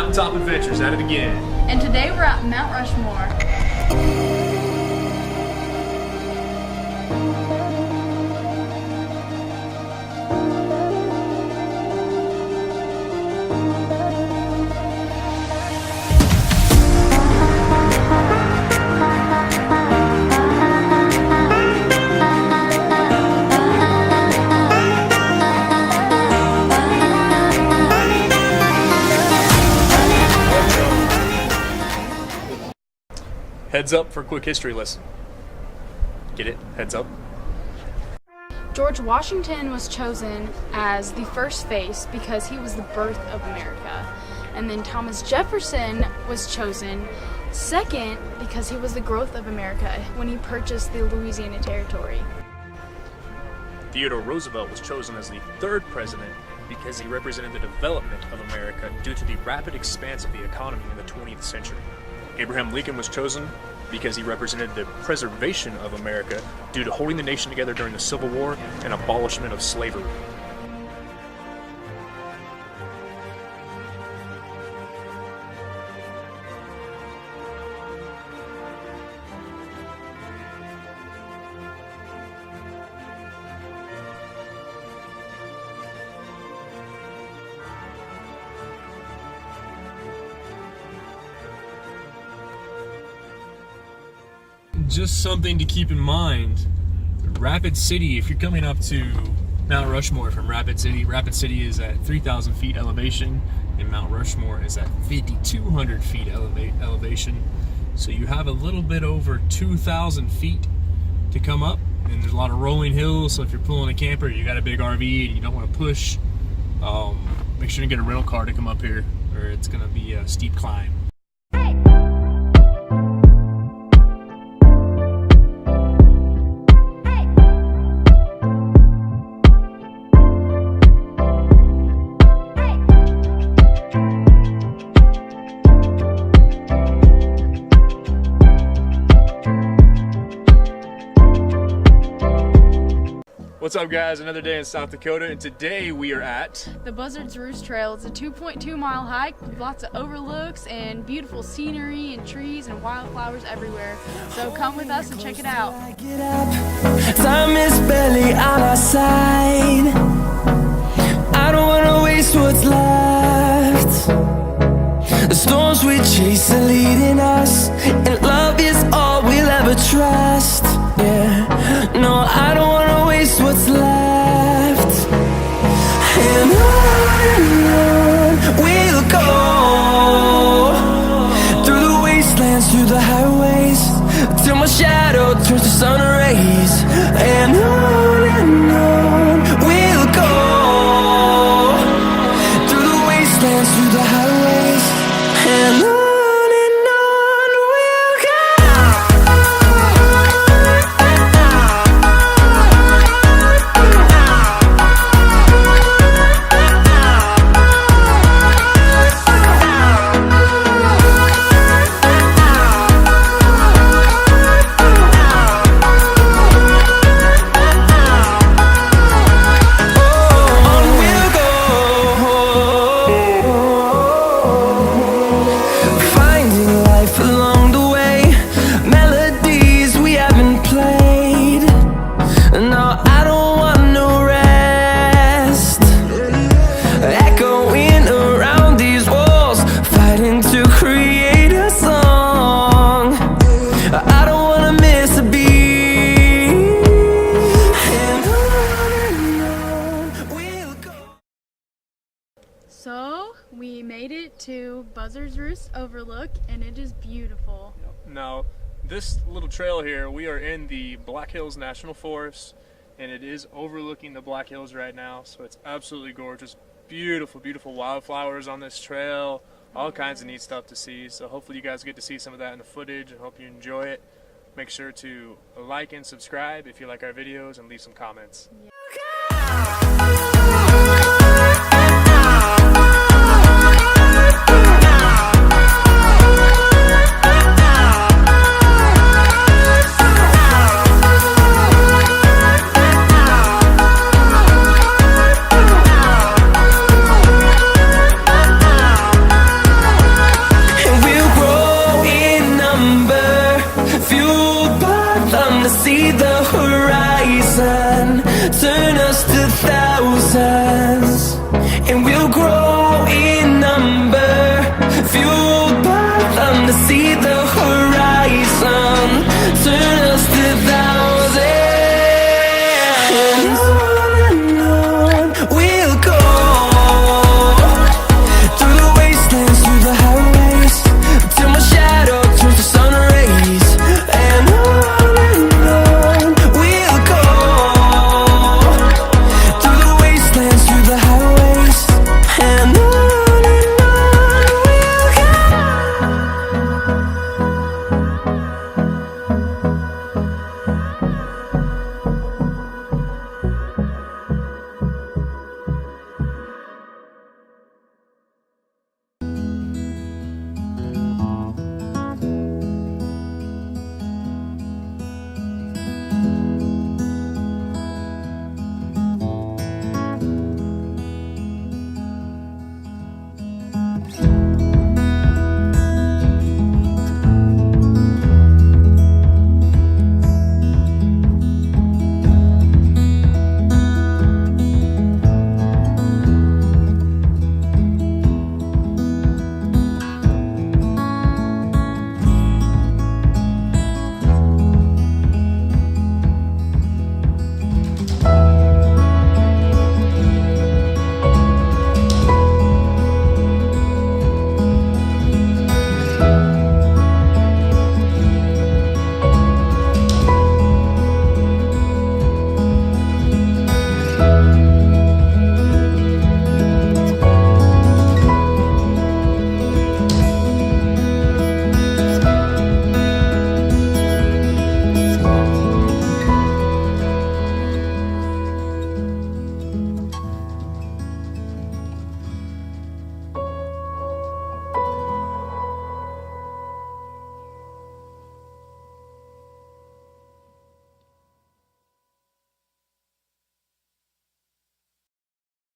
Mountaintop Adventures at it again. And today we're at Mount Rushmore. Heads up for a quick history lesson. Get it? Heads up. George Washington was chosen as the first face because he was the birth of America. And then Thomas Jefferson was chosen second because he was the growth of America when he purchased the Louisiana Territory. Theodore Roosevelt was chosen as the third president because he represented the development of America due to the rapid expanse of the economy in the 20th century. Abraham Lincoln was chosen because he represented the preservation of America due to holding the nation together during the Civil War and abolishment of slavery. Just something to keep in mind, Rapid City, if you're coming up to Mount Rushmore from Rapid City is at 3,000 feet elevation and Mount Rushmore is at 5,200 feet elevation. So you have a little bit over 2,000 feet to come up, and there's a lot of rolling hills, so if you're pulling a camper, you got a big RV and you don't want to push, make sure you get a rental car to come up here or it's going to be a steep climb. What's up guys, another day in South Dakota, and today we are at The Buzzard's Roost Trail. It's a 2.2 mile hike with lots of overlooks and beautiful scenery and trees and wildflowers everywhere. So come with us and check it out. Time is barely on our side. I don't want to waste what's left. The storms we chase are leading us, and love is all we'll ever trust. Yeah, no, I don't want to waste what's left. And on we'll go, through the wastelands, through the highways, till my shadow turns to sun rays. And on we'll go, through the wastelands, through the highways, and on. So we made it to Buzzard's Roost Overlook, and it is beautiful. Now, this little trail here, we are in the Black Hills National Forest, and it is overlooking the Black Hills right now, so it's absolutely gorgeous. Beautiful, beautiful wildflowers on this trail, all kinds of neat stuff to see. So hopefully you guys get to see some of that in the footage, and hope you enjoy it. Make sure to like and subscribe if you like our videos, and leave some comments. turn us to thousands, and we'll grow in number, fueled by them to see the